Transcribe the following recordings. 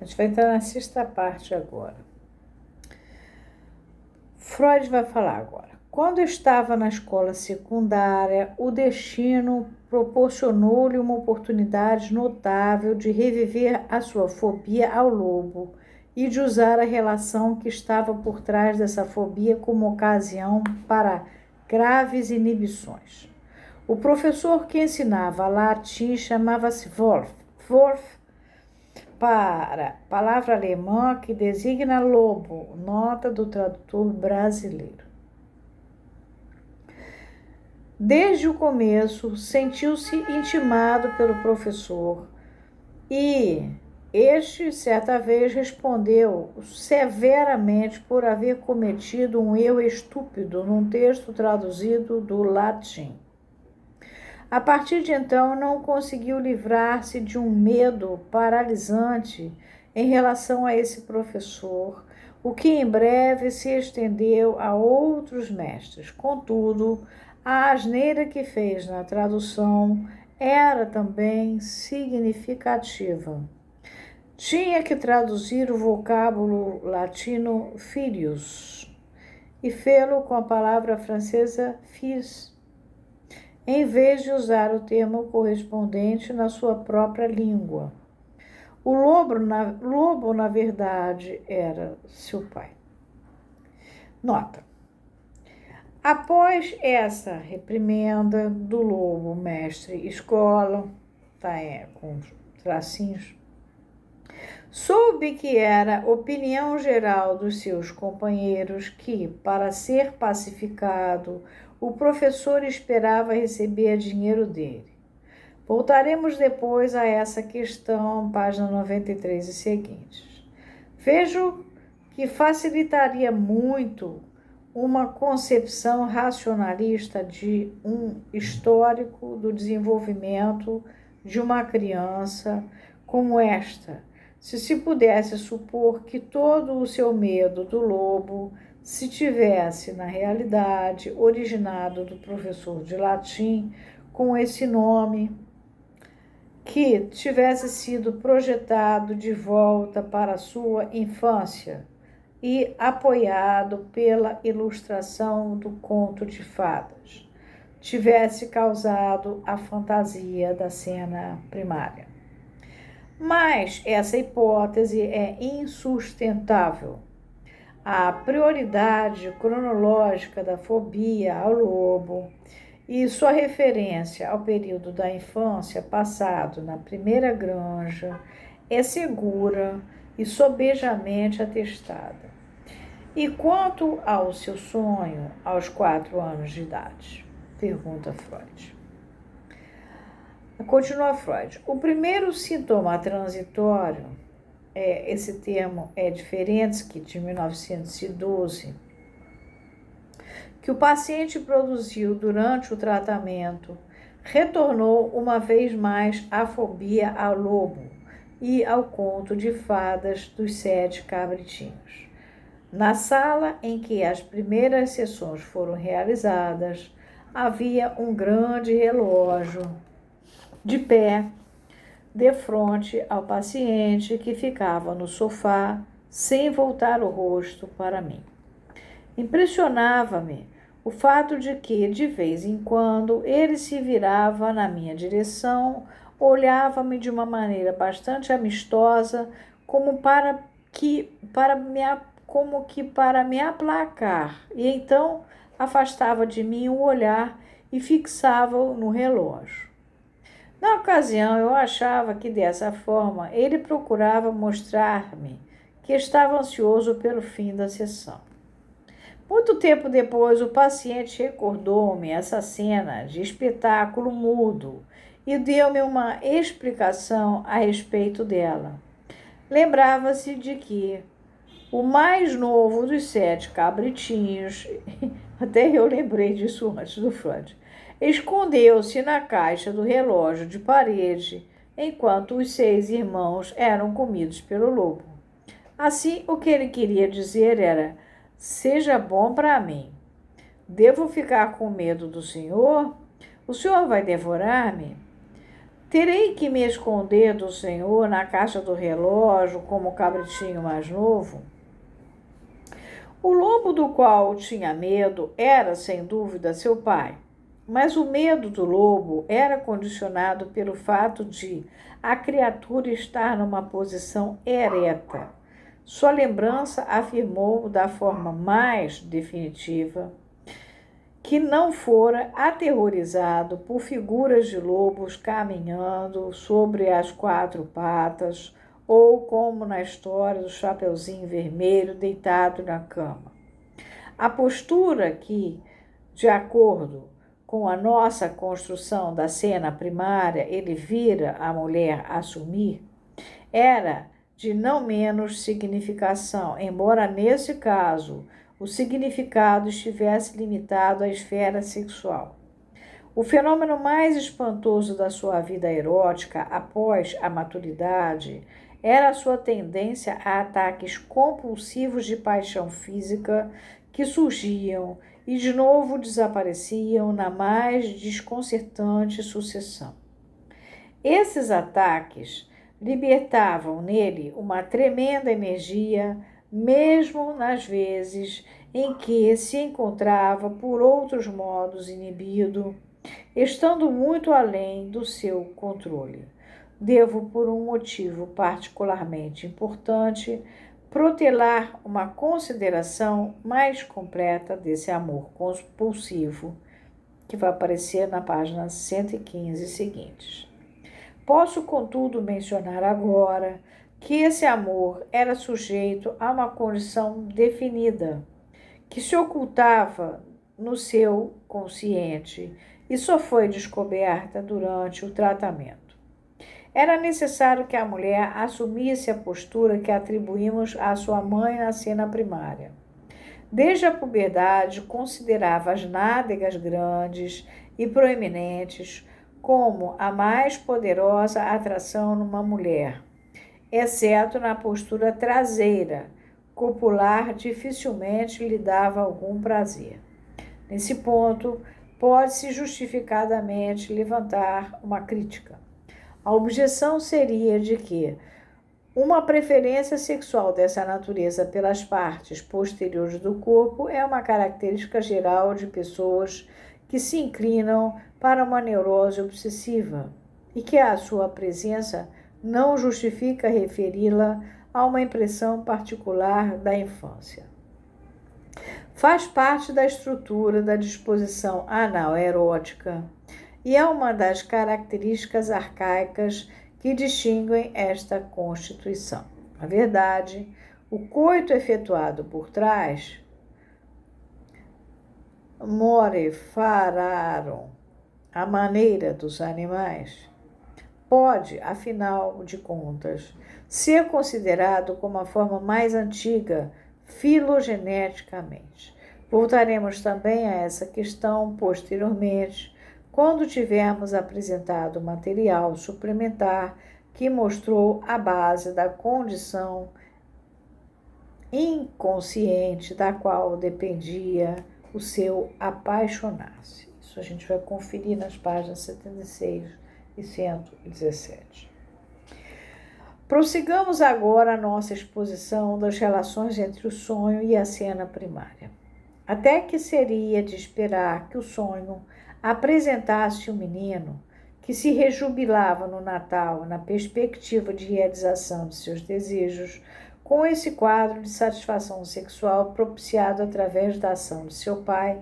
A gente vai entrar na sexta parte agora. Freud vai falar agora. Quando estava na escola secundária, o destino proporcionou-lhe uma oportunidade notável de reviver a sua fobia ao lobo e de usar a relação que estava por trás dessa fobia como ocasião para graves inibições. O professor que ensinava latim chamava-se Wolf. Wolf, para palavra alemã que designa lobo, nota do tradutor brasileiro. Desde o começo, sentiu-se intimado pelo professor e este, certa vez, respondeu severamente por haver cometido um erro estúpido num texto traduzido do latim. A partir de então, não conseguiu livrar-se de um medo paralisante em relação a esse professor, o que em breve se estendeu a outros mestres. Contudo, a asneira que fez na tradução era também significativa. Tinha que traduzir o vocábulo latino filius e fê-lo com a palavra francesa fils, em vez de usar o termo correspondente na sua própria língua. O lobo, na verdade, era seu pai. Nota. Após essa reprimenda do lobo, mestre escola, com tracinhos, soube que era opinião geral dos seus companheiros que, para ser pacificado, o professor esperava receber dinheiro dele. Voltaremos depois a essa questão, página 93 e seguintes. Vejo que facilitaria muito uma concepção racionalista de um histórico do desenvolvimento de uma criança como esta, se pudesse supor que todo o seu medo do lobo se tivesse, na realidade, originado do professor de latim com esse nome, que tivesse sido projetado de volta para a sua infância e apoiado pela ilustração do conto de fadas, tivesse causado a fantasia da cena primária. Mas essa hipótese é insustentável. A prioridade cronológica da fobia ao lobo e sua referência ao período da infância passado na primeira granja é segura e sobejamente atestada. E quanto ao seu sonho aos 4 anos de idade? Pergunta Freud. Continua Freud. O primeiro sintoma transitório, esse termo é diferente que de 1912, que o paciente produziu durante o tratamento, retornou uma vez mais à fobia ao lobo e ao conto de fadas dos 7 cabritinhos. Na sala em que as primeiras sessões foram realizadas, havia um grande relógio de pé, de frente ao paciente que ficava no sofá, sem voltar o rosto para mim. Impressionava-me o fato de que, de vez em quando, ele se virava na minha direção, olhava-me de uma maneira bastante amistosa, como para me aplacar, e então afastava de mim o olhar e fixava-o no relógio. Na ocasião, eu achava que dessa forma ele procurava mostrar-me que estava ansioso pelo fim da sessão. Muito tempo depois, o paciente recordou-me essa cena de espetáculo mudo e deu-me uma explicação a respeito dela. Lembrava-se de que o mais novo dos 7 cabritinhos, até eu lembrei disso antes do Freud, escondeu-se na caixa do relógio de parede, enquanto os 6 irmãos eram comidos pelo lobo. Assim, o que ele queria dizer era: seja bom para mim. Devo ficar com medo do senhor? O senhor vai devorar-me? Terei que me esconder do Senhor na caixa do relógio como o cabritinho mais novo? O lobo do qual tinha medo era, sem dúvida, seu pai. Mas o medo do lobo era condicionado pelo fato de a criatura estar numa posição ereta. Sua lembrança afirmou da forma mais definitiva que não fora aterrorizado por figuras de lobos caminhando sobre as quatro patas, ou como na história do Chapeuzinho Vermelho deitado na cama. A postura que, de acordo com a nossa construção da cena primária, ele vira a mulher assumir, era de não menos significação, embora nesse caso o significado estivesse limitado à esfera sexual. O fenômeno mais espantoso da sua vida erótica após a maturidade era a sua tendência a ataques compulsivos de paixão física que surgiam e de novo desapareciam na mais desconcertante sucessão. Esses ataques libertavam nele uma tremenda energia, mesmo nas vezes em que se encontrava por outros modos inibido, estando muito além do seu controle. Devo, por um motivo particularmente importante, protelar uma consideração mais completa desse amor compulsivo, que vai aparecer na página 115 seguintes. Posso, contudo, mencionar agora que esse amor era sujeito a uma condição definida, que se ocultava no seu consciente e só foi descoberta durante o tratamento. Era necessário que a mulher assumisse a postura que atribuímos à sua mãe na cena primária. Desde a puberdade, considerava as nádegas grandes e proeminentes como a mais poderosa atração numa mulher, exceto na postura traseira. Copular dificilmente lhe dava algum prazer. Nesse ponto, pode-se justificadamente levantar uma crítica. A objeção seria de que uma preferência sexual dessa natureza pelas partes posteriores do corpo é uma característica geral de pessoas que se inclinam para uma neurose obsessiva e que a sua presença não justifica referi-la a uma impressão particular da infância. Faz parte da estrutura da disposição anal erótica e é uma das características arcaicas que distinguem esta constituição. Na verdade, o coito efetuado por trás, more fararam, a maneira dos animais, pode, afinal de contas, ser considerado como a forma mais antiga filogeneticamente. Voltaremos também a essa questão posteriormente, quando tivermos apresentado material suplementar que mostrou a base da condição inconsciente da qual dependia o seu apaixonar-se. Isso a gente vai conferir nas páginas 76 e 117. Prossigamos agora a nossa exposição das relações entre o sonho e a cena primária. Até que seria de esperar que o sonho apresentasse um menino que se rejubilava no Natal na perspectiva de realização de seus desejos, com esse quadro de satisfação sexual propiciado através da ação de seu pai,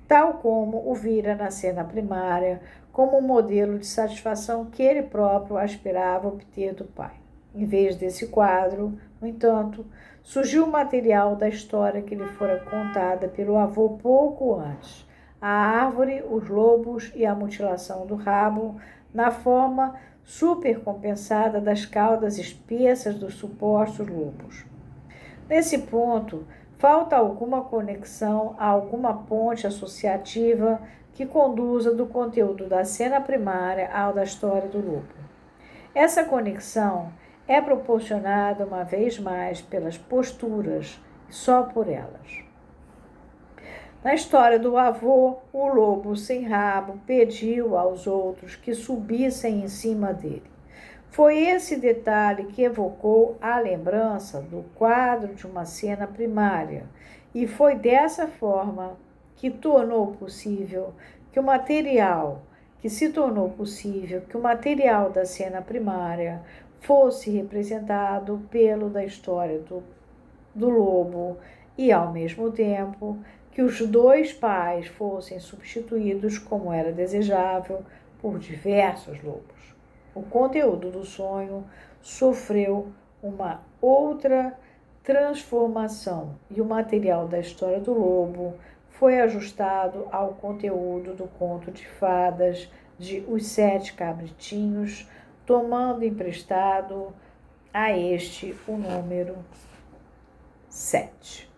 tal como o vira na cena primária, como um modelo de satisfação que ele próprio aspirava obter do pai. Em vez desse quadro, no entanto, surgiu o material da história que lhe fora contada pelo avô pouco antes, a árvore, os lobos e a mutilação do rabo, na forma supercompensada das caudas espessas dos supostos lobos. Nesse ponto, falta alguma conexão, alguma ponte associativa que conduza do conteúdo da cena primária ao da história do lobo. Essa conexão é proporcionada uma vez mais pelas posturas e só por elas. Na história do avô, o lobo sem rabo pediu aos outros que subissem em cima dele. Foi esse detalhe que evocou a lembrança do quadro de uma cena primária, e foi dessa forma que se tornou possível que o material da cena primária fosse representado pelo da história do lobo e, ao mesmo tempo, que os dois pais fossem substituídos, como era desejável, por diversos lobos. O conteúdo do sonho sofreu uma outra transformação e o material da história do lobo foi ajustado ao conteúdo do conto de fadas de Os Sete Cabritinhos, tomando emprestado a este o número 7.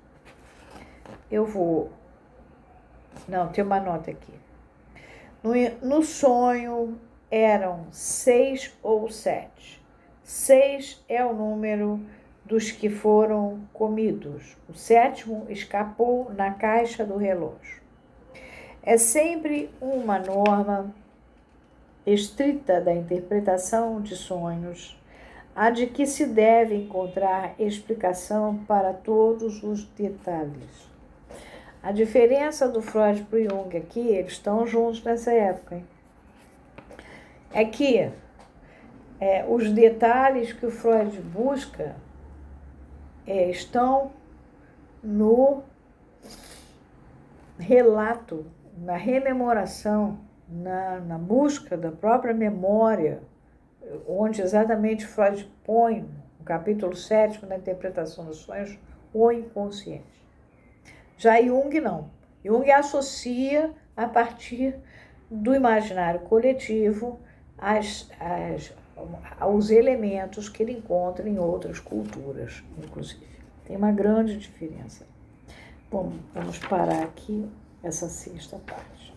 Tem uma nota aqui. No sonho eram 6 ou 7. 6 é o número dos que foram comidos. O 7º escapou na caixa do relógio. É sempre uma norma estrita da interpretação de sonhos, a de que se deve encontrar explicação para todos os detalhes. A diferença do Freud para o Jung aqui, eles estão juntos nessa época, hein? É que os detalhes que o Freud busca estão no relato, na rememoração, na busca da própria memória, onde exatamente Freud põe, no capítulo 7 da interpretação dos sonhos, o inconsciente. Já Jung não. Jung associa a partir do imaginário coletivo aos elementos que ele encontra em outras culturas, inclusive. Tem uma grande diferença. Bom, vamos parar aqui essa sexta parte.